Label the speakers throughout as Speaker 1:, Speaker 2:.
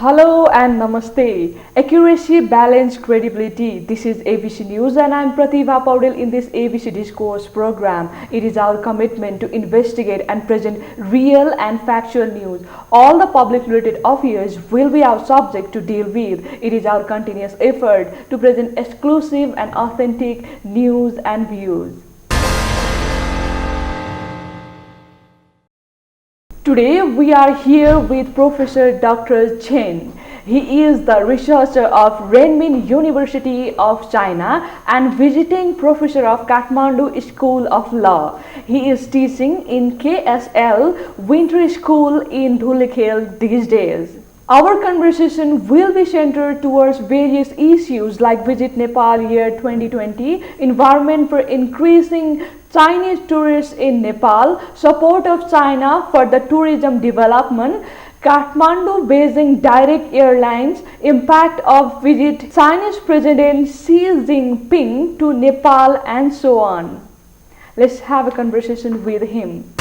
Speaker 1: Hello and namaste. Accuracy, balance, credibility. This is ABC News and I'm Pratibha Paudel in this ABC Discourse program. It is our commitment to investigate and present real and factual news. All the public related affairs will be our subject to deal with. It is our continuous effort to present exclusive and authentic news and views. Today we are here with Professor Dr. Chen. He is the researcher of Renmin University of China and visiting professor of Kathmandu School of Law. He is teaching in KSL Winter School in Dhulikhel these days. Our conversation will be centered towards various issues like Visit Nepal Year 2020, environment for increasing Chinese tourists in Nepal, support of China for the tourism development, Kathmandu-Beijing direct airlines, impact of visit Chinese President Xi Jinping to Nepal, and so on. Let's have a conversation with him.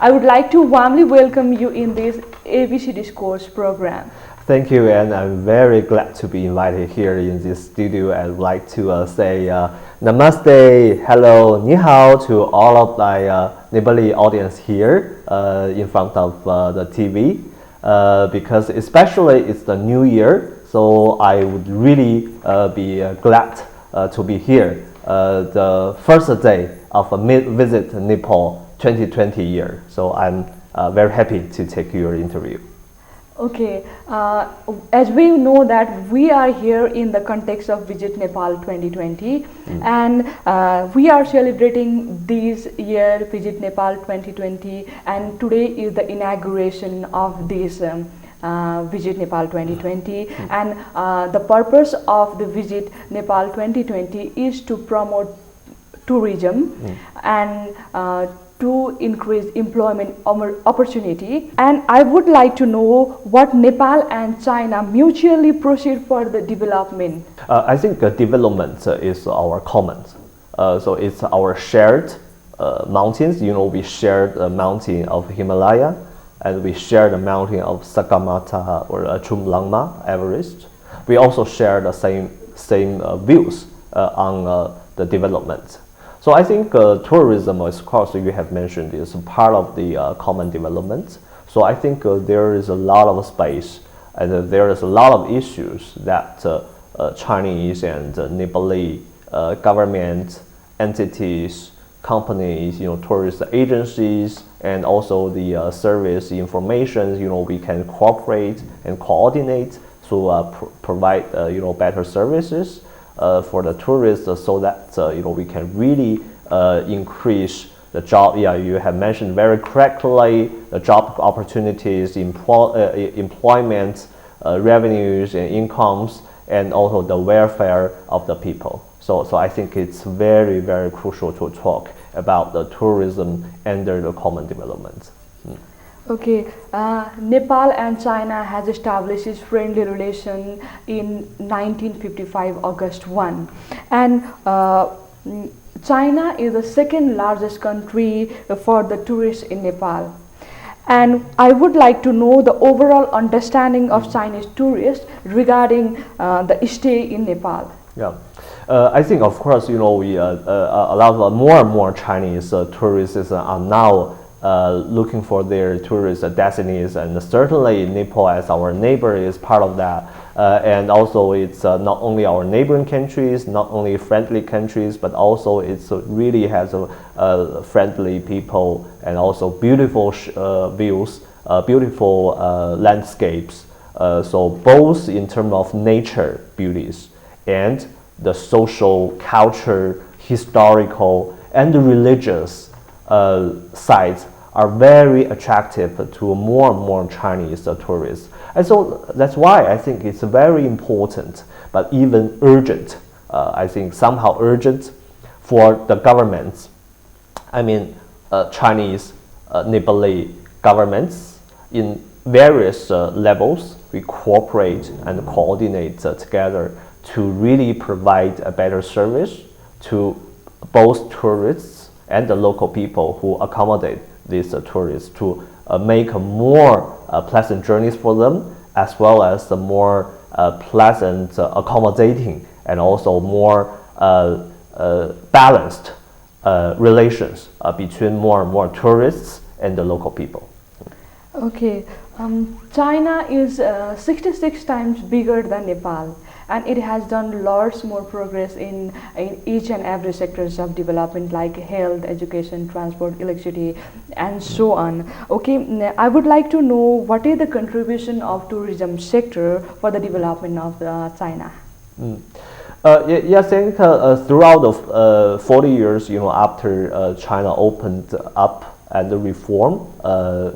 Speaker 1: I would like to warmly welcome you in this ABC Discourse program.
Speaker 2: Thank you, and I'm very glad to be invited here in this studio. I'd like to say namaste, hello, ni hao to all of my Nepali audience here in front of the TV, because especially it's the new year, so I would really be glad to be here the first day of a Visit Nepal 2020 year. So I'm very happy to take your interview.
Speaker 1: Okay, as we know that we are here in the context of Visit Nepal 2020 and we are celebrating this year Visit Nepal 2020 and today is the inauguration of this Visit Nepal 2020 and the purpose of the Visit Nepal 2020 is to promote tourism and to increase employment opportunity. And I would like to know what Nepal and China mutually proceed for the development.
Speaker 2: I think development is our common. So it's our shared mountains. You know, we share the mountain of Himalaya and we share the mountain of Sagarmatha or Chumlangma, Everest. We also share the same views on the development. So I think tourism, of course, you have mentioned, is part of the common development. So I think there is a lot of space and there is a lot of issues that Chinese and Nepali government entities, companies, tourist agencies, and also the service information, we can cooperate and coordinate to provide, better services for the tourists, so that we can really increase the job. Yeah, you have mentioned very correctly the job opportunities, employment, revenues and incomes, and also the welfare of the people. So I think it's very, very crucial to talk about the tourism under the common development.
Speaker 1: Okay, Nepal and China has established its friendly relation in 1955 August 1 and China is the second largest country for the tourists in Nepal. And I would like to know the overall understanding of Chinese tourists regarding the stay in Nepal.
Speaker 2: Yeah. I think, of course, we a lot of more and more Chinese tourists are now looking for their tourist destinies, and certainly Nepal as our neighbor is part of that. And also it's not only our neighboring countries, not only friendly countries, but also it's really has friendly people and also beautiful views, beautiful landscapes. So both in terms of nature beauties and the social, culture, historical, and religious sites are very attractive to more and more Chinese tourists. And so that's why I think it's very important, but even urgent, I think somehow urgent for the governments, Chinese, Nepali governments in various levels, we cooperate and coordinate together to really provide a better service to both tourists and the local people who accommodate these tourists, to make a more pleasant journeys for them, as well as the more pleasant, accommodating, and also more balanced relations between more and more tourists and the local people.
Speaker 1: Okay, China is 66 times bigger than Nepal, and it has done lots more progress in each and every sectors of development like health, education, transport, electricity, and so on. Okay, I would like to know what is the contribution of tourism sector for the development of China.
Speaker 2: Yeah, I think throughout the 40 years, after China opened up and the reform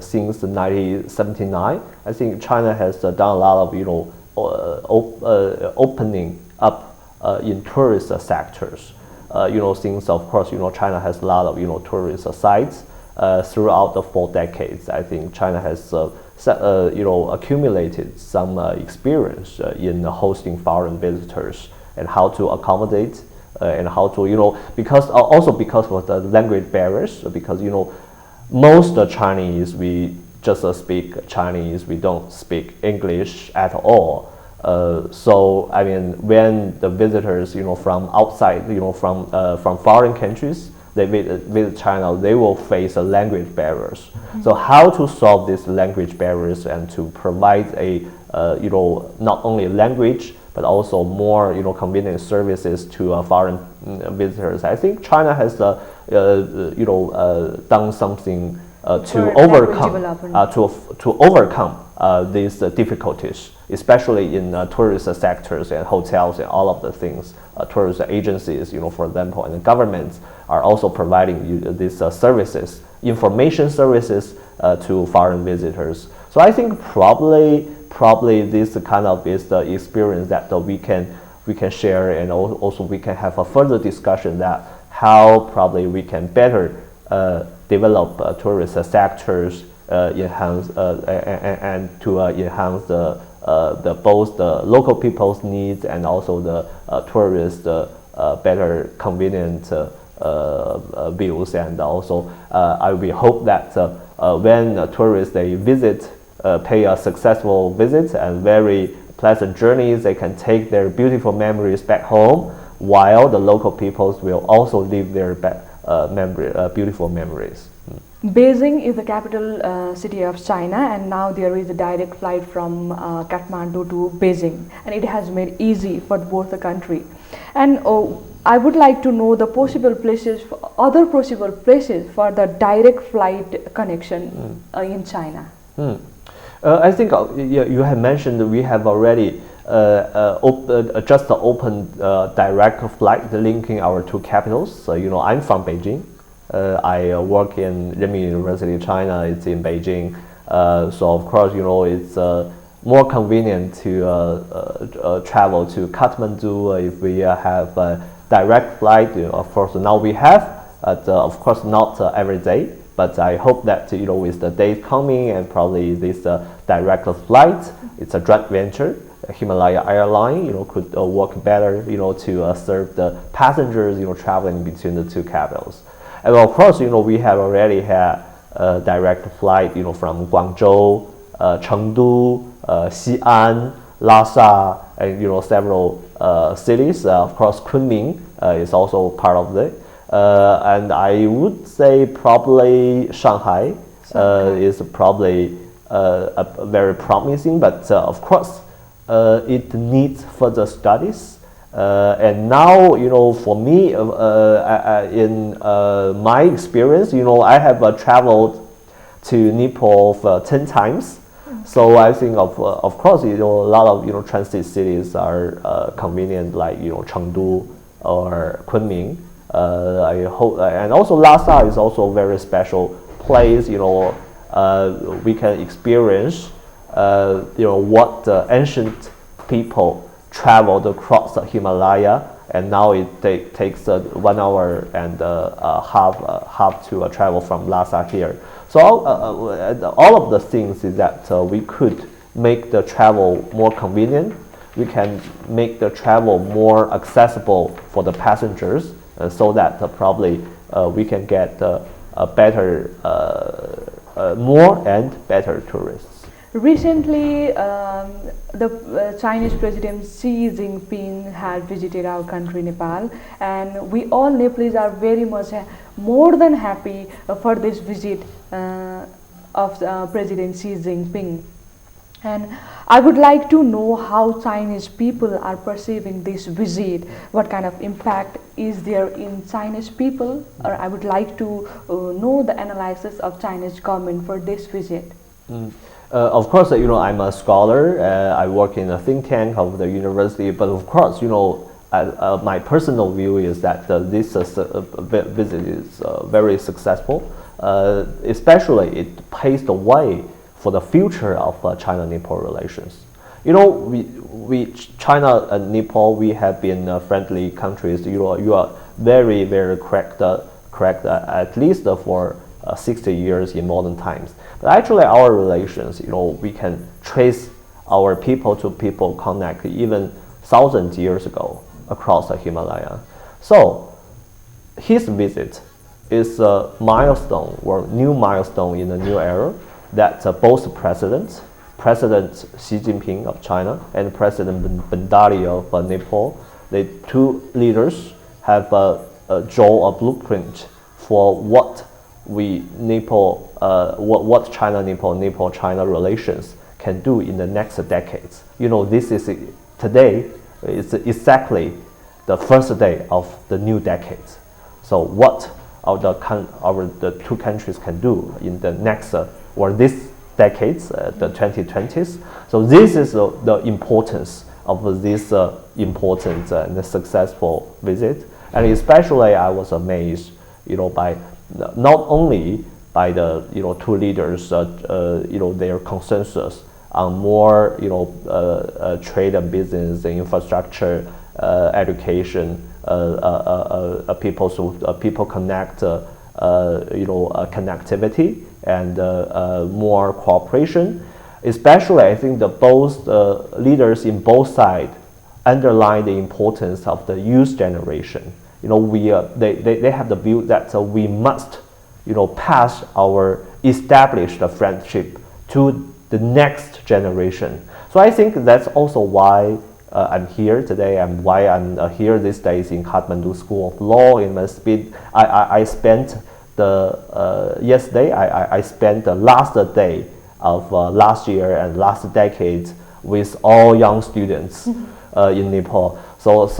Speaker 2: since 1979, I think China has done a lot of opening up in tourist sectors. Since of course China has a lot of tourist sites throughout the 4 decades. I think China has accumulated some experience in hosting foreign visitors and how to accommodate and how to because of the language barriers, because most Chinese, we just speak Chinese, we don't speak English at all. So I mean, when the visitors from outside, from foreign countries, they visit China, they will face language barriers. So how to solve these language barriers and to provide a not only language but also more convenient services to foreign visitors. I think China has done something to overcome these difficulties, especially in tourist sectors and hotels and all of the things. Tourist agencies, for example, and the governments are also providing these services, information services to foreign visitors. So I think probably this kind of is the experience that we can share, and also we can have a further discussion that how probably we can better develop tourist sectors, enhance and to enhance the both the local people's needs and also the tourist better convenient views. And also we hope that when tourists they visit, pay a successful visit and very pleasant journeys, they can take their beautiful memories back home, while the local peoples will also live their beautiful memories.
Speaker 1: Beijing is the capital city of China, and now there is a direct flight from Kathmandu to Beijing, and it has made easy for both the country. And I would like to know the other possible places for the direct flight connection in China.
Speaker 2: I think you have mentioned we have already just opened direct flight linking our 2 capitals. So I'm from Beijing. I work in Renmin University, China. It's in Beijing. So of course it's more convenient to travel to Kathmandu if we have a direct flight. Of course now we have, of course not every day. But I hope that with the days coming and probably this direct flight, it's a joint venture. Himalaya Airline, could work better, to serve the passengers, traveling between the 2 capitals. And of course, we have already had a direct flight, from Guangzhou, Chengdu, Xi'an, Lhasa, and several cities. Of course, Kunming is also part of it. And I would say probably Shanghai is probably very promising, but of course it needs further studies. And now, for me, in my experience, I have traveled to Nepal for 10 times. So I think of course, a lot of transit cities are convenient, like Chengdu or Kunming. I hope, and also Lhasa is also a very special place. We can experience, what the ancient people traveled across the Himalaya, and now it takes 1 hour and half to travel from Lhasa here. So all of the things is that we could make the travel more convenient. We can make the travel more accessible for the passengers. So that probably we can get a better more and better tourists.
Speaker 1: Recently, the Chinese President Xi Jinping had visited our country, Nepal, and we all Nepalese are very much more than happy for this visit of President Xi Jinping. And I would like to know how Chinese people are perceiving this visit. What kind of impact is there in Chinese people? Or I would like to know the analysis of Chinese government for this visit.
Speaker 2: Of course, I'm a scholar. I work in a think tank of the university. But of course, my personal view is that this visit is very successful. Especially, it paves the way for the future of China-Nepal relations. China and Nepal, we have been friendly countries. You are very, very correct, at least for 60 years in modern times. But actually, our relations, we can trace our people-to-people connect even thousands years ago across the Himalaya. So, his visit is a milestone or new milestone in a new era that both President Xi Jinping of China and President Bandari of Nepal, the two leaders have drawn a blueprint for what China-Nepal relations can do in the next decades. This is today is exactly the first day of the new decades. So what the two countries can do in the next or this decades, the 2020s. So this is the importance of this important and successful visit. And especially I was amazed, by not only by the two leaders, their consensus on more trade and business, infrastructure, education, people connect, connectivity and more cooperation. Especially, I think both leaders in both sides underline the importance of the youth generation. They have the view that we must, pass our established friendship to the next generation. So I think that's also why I'm here today and why I'm here these days in Kathmandu School of Law. I spent yesterday. I spent the last day of last year and last decade with all young students in Nepal. So of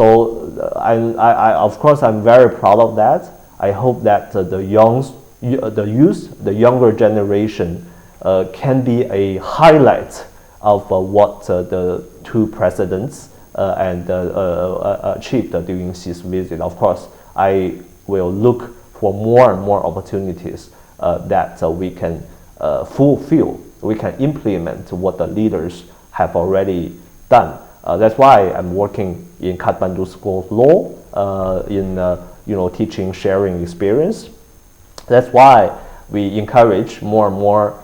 Speaker 2: course I'm very proud of that. I hope that the youth, the younger generation, can be a highlight of what the two presidents achieved during his visit. Of course, I will look for more and more opportunities that we can fulfill, we can implement what the leaders have already done. That's why I'm working in Kathmandu School of Law in teaching, sharing experience. That's why we encourage more and more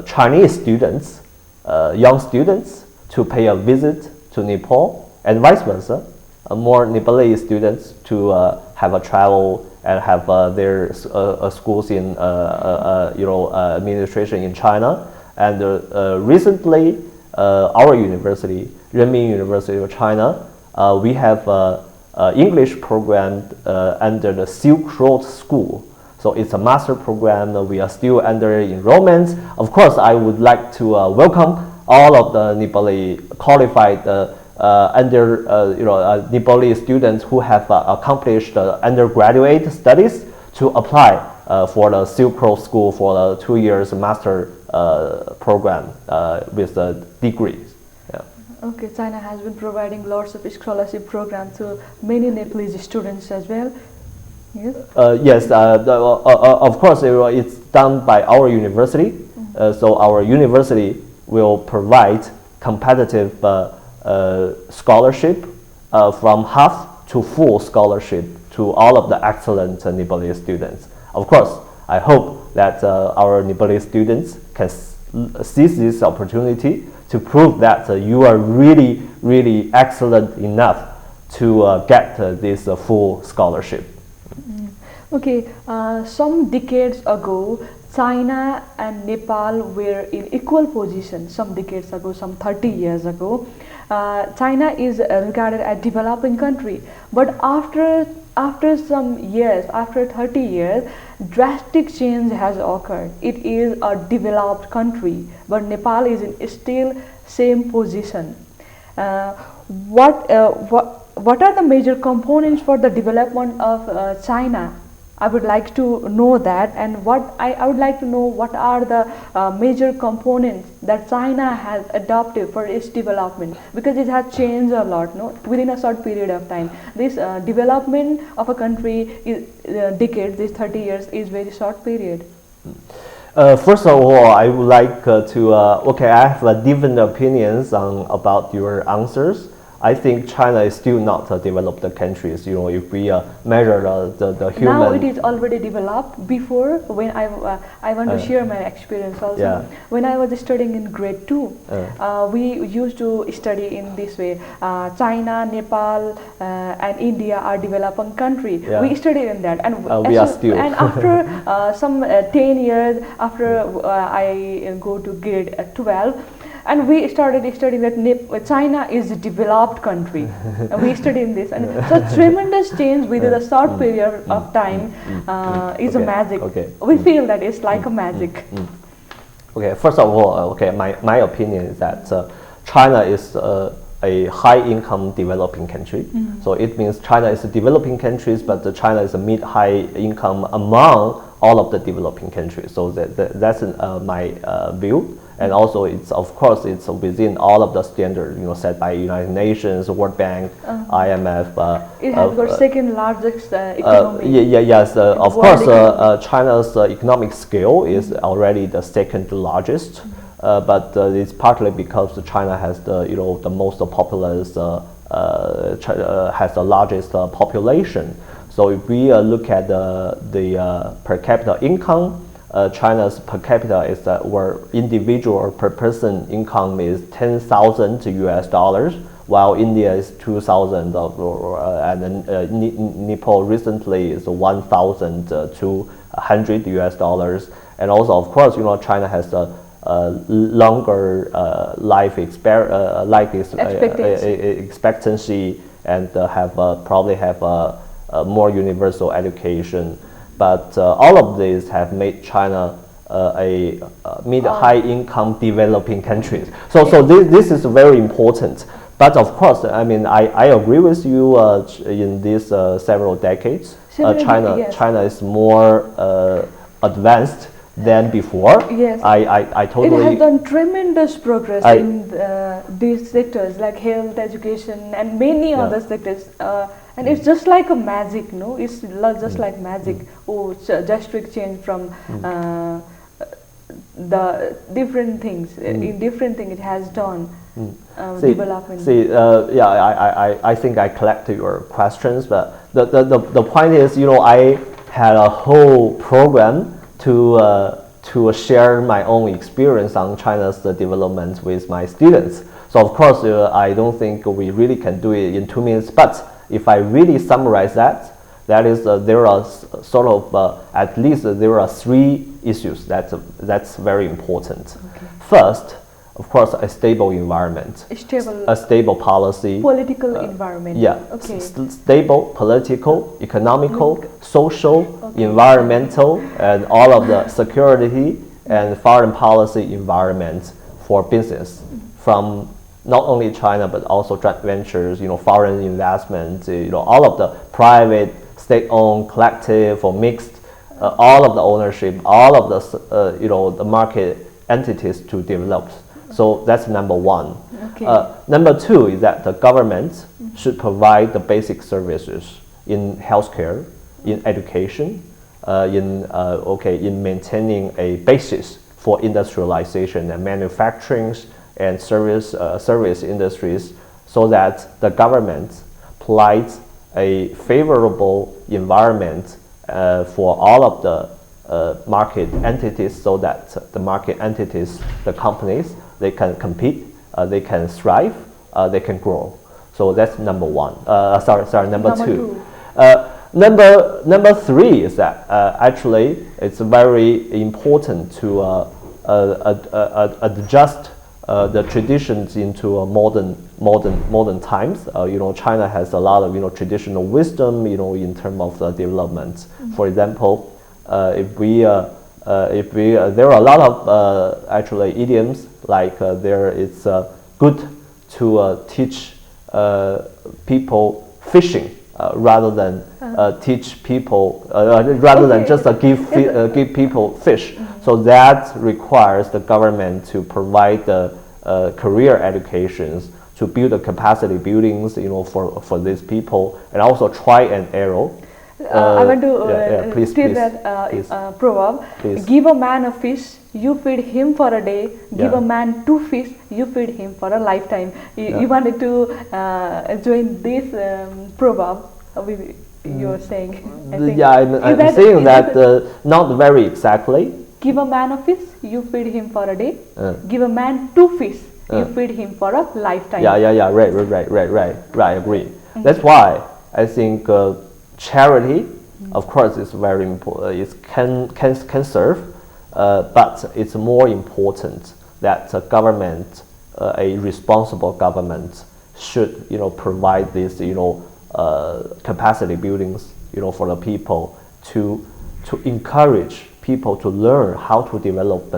Speaker 2: Chinese students, young students, to pay a visit to Nepal, and vice versa. More Nepalese students to have a travel and have their schools in administration in China. And recently, our university, Renmin University of China, we have English program under the Silk Road School. So it's a master program. We are still under enrollment. Of course, I would like to welcome all of the Nepali qualified Nepali students who have accomplished undergraduate studies to apply for the Silk Road School for the 2 years master program with a degree. Yeah.
Speaker 1: Okay, China has been providing lots of scholarship programs to many Nepalese students as well. Yes.
Speaker 2: Yes. Of course, it's done by our university. So our university will provide competitive scholarship from half to full scholarship to all of the excellent Nepalese students. Of course, I hope that our Nepalese students can seize this opportunity to prove that you are really, really excellent enough to get this full scholarship.
Speaker 1: Okay, some decades ago, China and Nepal were in equal position some decades ago, some 30 years ago. China is regarded as developing country, but after some years, after 30 years, drastic change has occurred. It is a developed country, but Nepal is in still same position. Uh, what are the major components for the development of China? I would like to know that, and I would like to know what are the major components that China has adopted for its development, because it has changed a lot, no, within a short period of time. This development of a country is decades, this 30 years is very short period.
Speaker 2: First of all, I would like okay, I have different opinions about your answers. I think China is still not a developed country. If we measure the human.
Speaker 1: Now it is already developed. Before, when I want to share my experience also.
Speaker 2: Yeah.
Speaker 1: When I was studying in grade 2, we used to study in this way. China, Nepal, and India are developing country.
Speaker 2: Yeah.
Speaker 1: We studied in that, and
Speaker 2: we are still.
Speaker 1: And after some 10 years after I go to grade 12. And we started studying that China is a developed country. And we studied this, and so tremendous change within a short period of time is a magic.
Speaker 2: Okay.
Speaker 1: We feel that it's like a magic.
Speaker 2: Okay, first of all, okay, my opinion is that China is a high-income developing country. So it means China is a developing countries, but China is a mid-high income among all of the developing countries. So that's my view. And also, it's within all of the standards, set by United Nations, World Bank, IMF.
Speaker 1: It has got second largest economy.
Speaker 2: Yes. Of course, China's economic scale is already the second largest, but it's partly because China has the most populous, has the largest population. So if we look at the per capita income. China's per capita is or individual or per person income is $10,000, while India is 2,000, and Nepal recently is $1,200, and also of course China has a longer life expectancy and probably have a more universal education. But all of these have made China a mid-high income developing country. So this is very important. But of course, I agree with you in these several decades. China is more advanced than before.
Speaker 1: Yes.
Speaker 2: I totally.
Speaker 1: It has done tremendous progress in these sectors like health, education, and many other sectors. And it's just like a magic, no? It's just like magic. Oh, drastic change from the different things. In different things, it has done development.
Speaker 2: I think I collected your questions, but the point is, I had a whole program to share my own experience on China's development with my students. So of course, I don't think we really can do it in 2 minutes, but if I really summarize that is there are at least there are 3 issues that's very important.
Speaker 1: Okay.
Speaker 2: First, of course, a stable environment, a stable policy,
Speaker 1: political environment.
Speaker 2: Yeah,
Speaker 1: okay.
Speaker 2: Stable political, economical, social, environmental, and all of the security and foreign policy environment for business from not only China, but also joint ventures, foreign investment, all of the private, state-owned, collective, or mixed, all of the ownership, all of the, the market entities to develop. So that's number one.
Speaker 1: Okay.
Speaker 2: Number 2 is that the government should provide the basic services in healthcare, in education, in maintaining a basis for industrialization and manufacturing and service industries, so that the government provides a favorable environment for all of the market entities, so that the market entities, the companies, they can compete, they can thrive, they can grow. So that's number 1. Number two. Number three is that actually it's very important to adjust the traditions into modern times. China has a lot of traditional wisdom in terms of development. For example, if we there are a lot of actually idioms like it's good to teach people fishing rather than teach people rather than just give people fish. So that requires the government to provide the career educations to build the capacity buildings for these people, and also try and error.
Speaker 1: I want to
Speaker 2: please,
Speaker 1: state
Speaker 2: please,
Speaker 1: that
Speaker 2: please.
Speaker 1: proverb:
Speaker 2: Please.
Speaker 1: give a man a fish, you feed him for a day. Give a man 2 fish, you feed him for a lifetime. You wanted to join this proverb. You're saying. I think.
Speaker 2: Yeah, I'm saying that not very exactly.
Speaker 1: Give a man a fish, you feed him for a day. Give a man 2 fish, you feed him for a lifetime.
Speaker 2: Yeah. Right. Agree. That's why I think charity, of course, is very important. It can serve, but it's more important that a government, a responsible government, should provide this capacity buildings for the people to encourage people to learn how to develop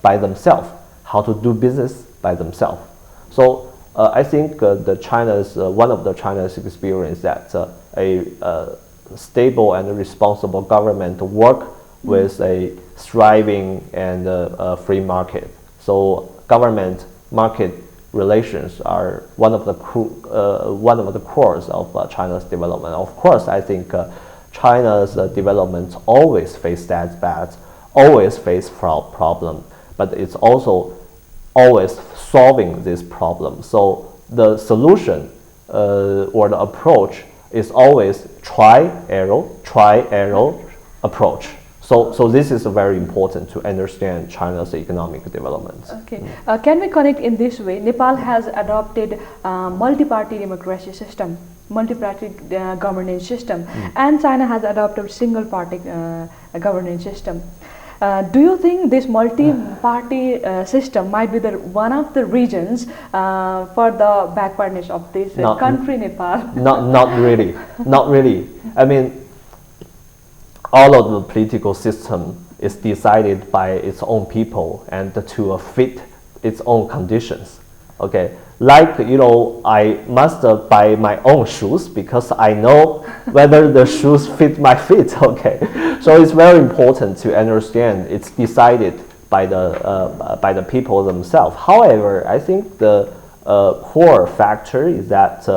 Speaker 2: by themselves, how to do business by themselves. So I think one of the China's experience that a stable and responsible government work with a thriving and free market. So government market relations are one of the cores of China's development. Of course, I think China's development always face setbacks, always face problem, but it's also always solving this problem. So the solution or the approach is always try error approach. So this is very important to understand China's economic development.
Speaker 1: Okay, can we connect in this way? Nepal has adopted multi-party democracy system, multi-party governance system, and China has adopted single-party governance system. Do you think this multi-party system might be one of the reasons for the backwardness of this country, Nepal?
Speaker 2: Not really. I mean, all of the political system is decided by its own people and to fit its own conditions. Okay, like I must buy my own shoes because I know whether the shoes fit my feet. Okay, so it's very important to understand it's decided by the people themselves. However, I think the core factor is that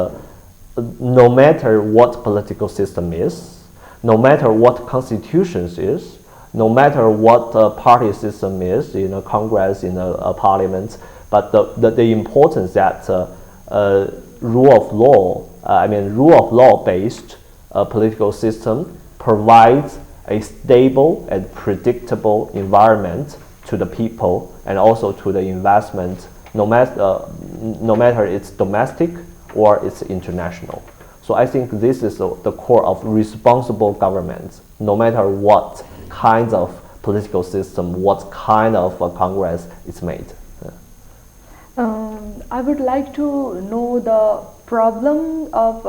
Speaker 2: no matter what political system is, no matter what constitutions is, no matter what party system is in a Congress, in a parliament, but the importance that rule of law based political system provides a stable and predictable environment to the people and also to the investment, no matter it's domestic or it's international. So I think this is the core of responsible government, no matter what kinds of political system, what kind of Congress is made.
Speaker 1: I would like to know the problem of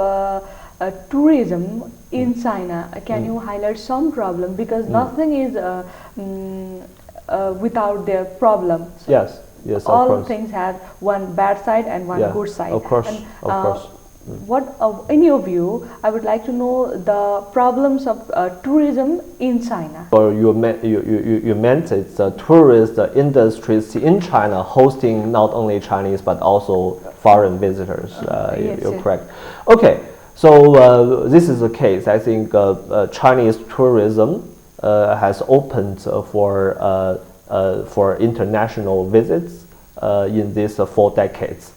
Speaker 1: tourism in China. Can you highlight some problem? Because nothing is without their problem. So
Speaker 2: yes,
Speaker 1: all things have one bad side and one good side.
Speaker 2: Of course.
Speaker 1: What, in your view, I would like to know the problems of tourism in China.
Speaker 2: So you meant it's the tourist industries in China hosting not only Chinese but also foreign visitors. You're correct. Okay, so this is the case. I think Chinese tourism has opened for international visits in these 4 decades.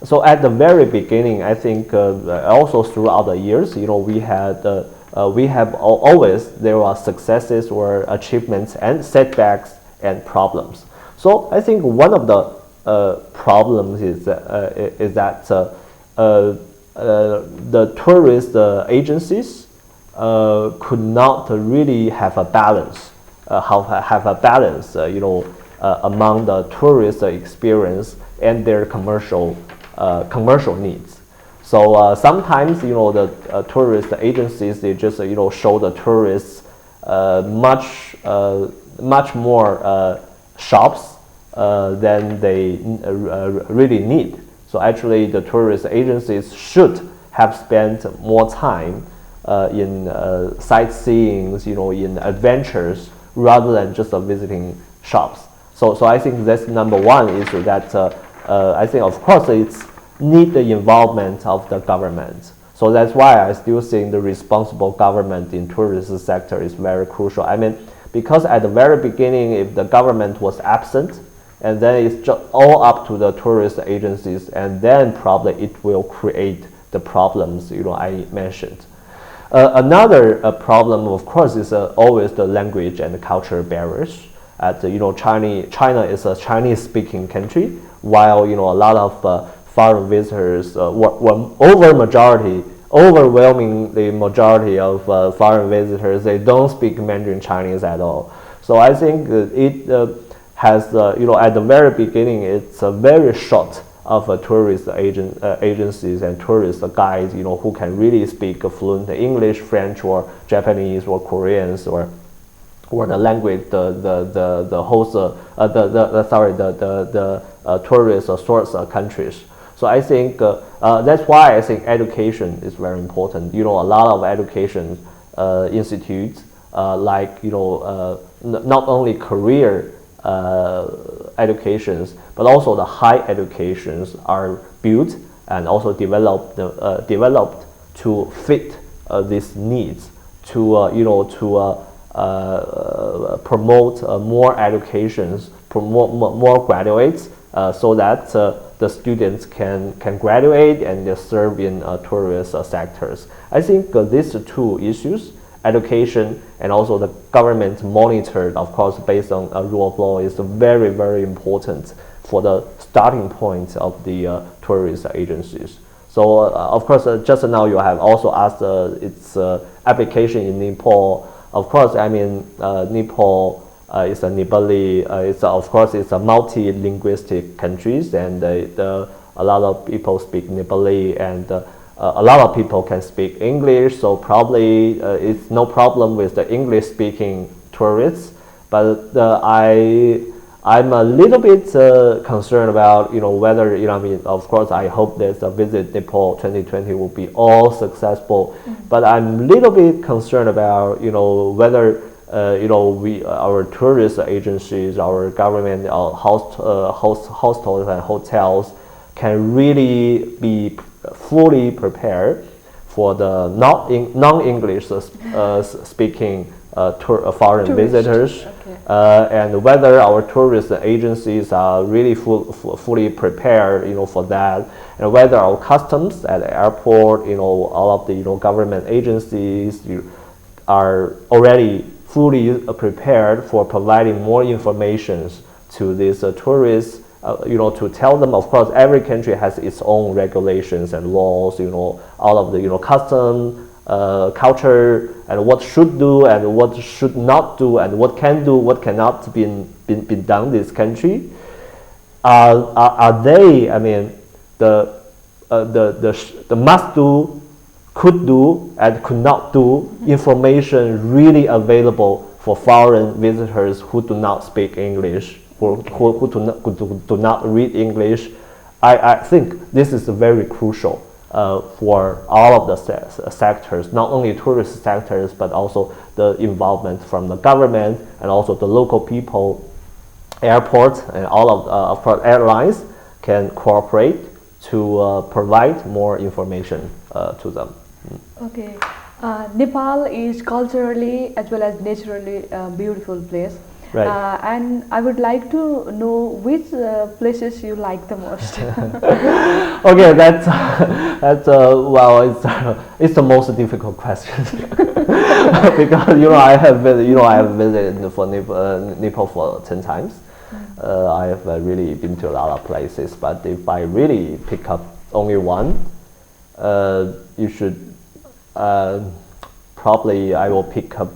Speaker 2: So at the very beginning, I think also throughout the years, we have always there are successes or achievements and setbacks and problems. So I think one of the problems is that the tourist agencies could not really have a balance, among the tourist experience and their commercial needs. So sometimes the tourist agencies, they just show the tourists much more shops than they really need. So actually, the tourist agencies should have spent more time in sightseeing, in adventures, rather than just visiting shops. So I think that's number one issue that I think, of course, it's need the involvement of the government. So that's why I still think the responsible government in tourism sector is very crucial. I mean, because at the very beginning, if the government was absent, and then it's just all up to the tourist agencies, and then probably it will create the problems I mentioned. Another problem, of course, is always the language and cultural barriers. China is a Chinese-speaking country, while a lot of foreign visitors, overwhelmingly majority of foreign visitors, they don't speak Mandarin Chinese at all. So I think it has, at the very beginning, it's a very short of tourist agencies and tourist guides, who can really speak fluent English, French, or Japanese, or Koreans, or the language the host tourist source countries. So I think that's why I think education is very important. A lot of education institutes not only career educations, but also the high educations are built and also developed to fit these needs, to promote more educations, promote more graduates, so that the students can graduate and serve in tourist sectors. I think these two issues, education and also the government monitored, of course, based on a rule of law, is very, very important for the starting point of the tourist agencies. So, of course, just now you have also asked its application in Nepal. Of course, I mean, Nepal is a Nepali, of course, it's a multi-linguistic countries, and a lot of people speak Nepali, and a lot of people can speak English, so probably it's no problem with the English-speaking tourists. But I'm a little bit concerned about whether I mean, of course, I hope that the Visit Nepal 2020 will be all successful. But I'm a little bit concerned about whether our tourist agencies, our government, our hostels and hotels can really be fully prepared for the non-English speaking foreign visitors, okay. And whether our tourist agencies are really fully prepared, for that, and whether our customs at the airport, all of the government agencies are already fully prepared for providing more information to these tourists. To tell them, of course, every country has its own regulations and laws, all of the, custom, culture, and what should do and what should not do, and what can do, what cannot be done in this country. Are they, I mean, the must do, could do, and could not do information really available for foreign visitors who do not speak English, or who do not read English? I think this is very crucial for all of the sectors, not only tourist sectors, but also the involvement from the government and also the local people, airports, and all of course, airlines can cooperate to provide more information to them.
Speaker 1: Okay. Nepal is culturally as well as naturally a beautiful place.
Speaker 2: Right.
Speaker 1: And I would like to know which places you like the most.
Speaker 2: Okay, that's well, it's the most difficult question because I have visited for Nepal for 10 times. I have really been to a lot of places, but if I really pick up only one, you should probably I will pick up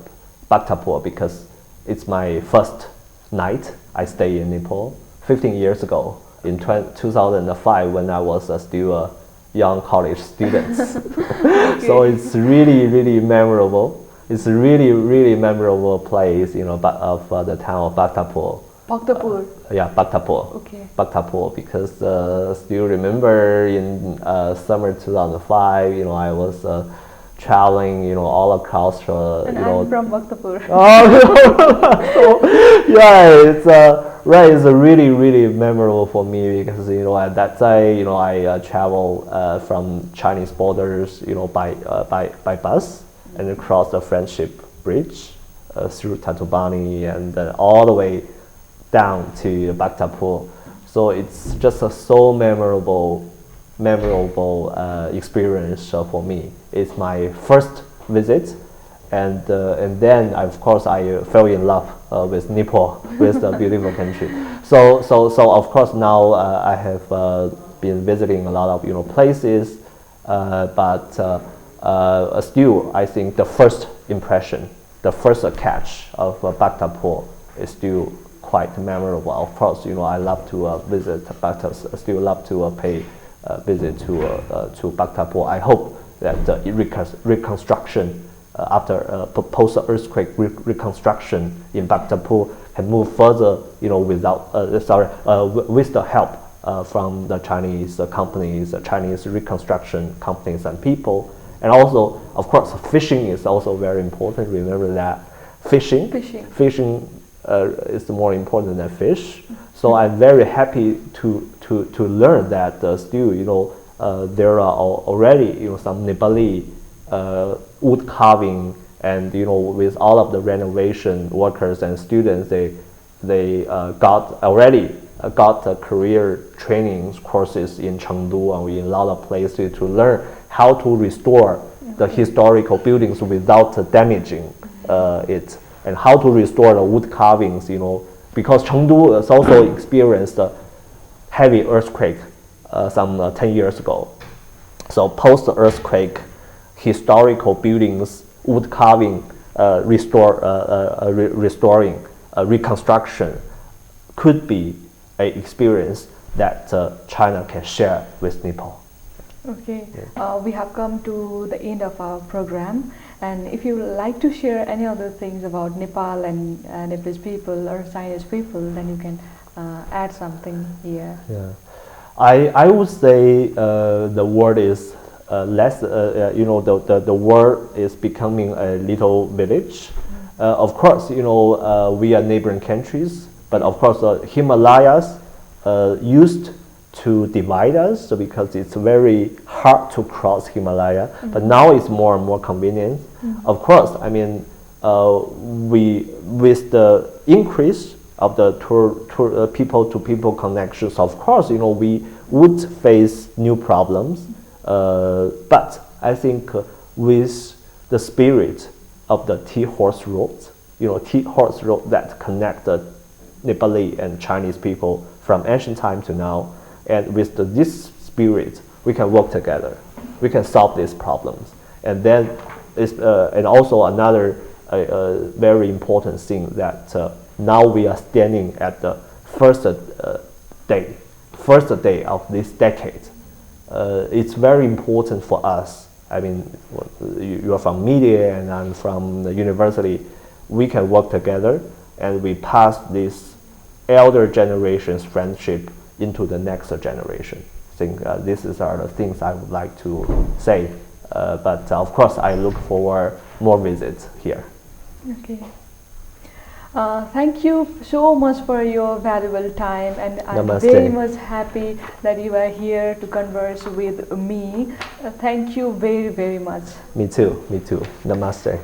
Speaker 2: Bhaktapur because it's my first night I stay in Nepal 15 years ago in 2005 when I was still a young college student. So it's really memorable. It's a really memorable place, you know, of the town of Bhaktapur.
Speaker 1: Bhaktapur.
Speaker 2: Yeah, Bhaktapur.
Speaker 1: Okay.
Speaker 2: Bhaktapur, because still remember in summer 2005, you know, I was traveling, you know, all across.
Speaker 1: And
Speaker 2: you know,
Speaker 1: I'm from Bhaktapur.
Speaker 2: So, yeah, it's right. It's a really memorable for me because you know at that time, you know, I travel from Chinese borders, you know, by bus and across the Friendship Bridge through Tatubani and all the way down to Bhaktapur. So it's just a so memorable experience for me. It's my first visit, and then of course I fell in love with Nepal, with the beautiful country. So of course now I have been visiting a lot of, you know, places, but still I think the first impression, the first catch of Bhaktapur is still quite memorable. Of course, you know, I love to visit, but still love to pay visit to Bhaktapur. I hope that the reconstruction after post-earthquake reconstruction in Bhaktapur can move further, you know, without with the help from the Chinese companies, Chinese reconstruction companies and people. And also, of course, fishing is also very important. Remember that fishing is more important than fish. So I'm very happy to learn that still, you know, there are already, you know, some Nepali wood carving, and you know, with all of the renovation workers and students, they got career training courses in Chengdu and in a lot of places to learn how to restore the historical buildings without damaging it, and how to restore the wood carvings, you know, because Chengdu has also experienced a heavy earthquake some 10 years ago. So post-earthquake historical buildings, wood carving, restoring, reconstruction could be an experience that China can share with Nepal.
Speaker 1: Okay, we have come to the end of our program, and if you would like to share any other things about Nepal and Nepalese people or Chinese people, then you can add something here.
Speaker 2: Yeah, I would say the world is less, you know, the world is becoming a little village. Of course, you know, we are neighboring countries, but of course the Himalayas used to divide us, so because it's very hard to cross Himalaya, but now it's more and more convenient. Of course, I mean, with the increase of the people-to-people connections, of course, you know, we would face new problems, but I think with the spirit of the T-horse road, you know, T-horse road that connect the Nepali and Chinese people from ancient time to now, and with this spirit, we can work together. We can solve these problems. And then, and also another very important thing that now we are standing at the first day of this decade. It's very important for us. I mean, you are from media and I'm from the university. We can work together and we pass this elder generation's friendship into the next generation. I think these are the things I would like to say. But of course, I look forward more visits here.
Speaker 1: Okay. Thank you so much for your valuable time, and I'm
Speaker 2: Namaste.
Speaker 1: very much happy that you are here to converse with me. Thank you very much.
Speaker 2: Me too. Namaste.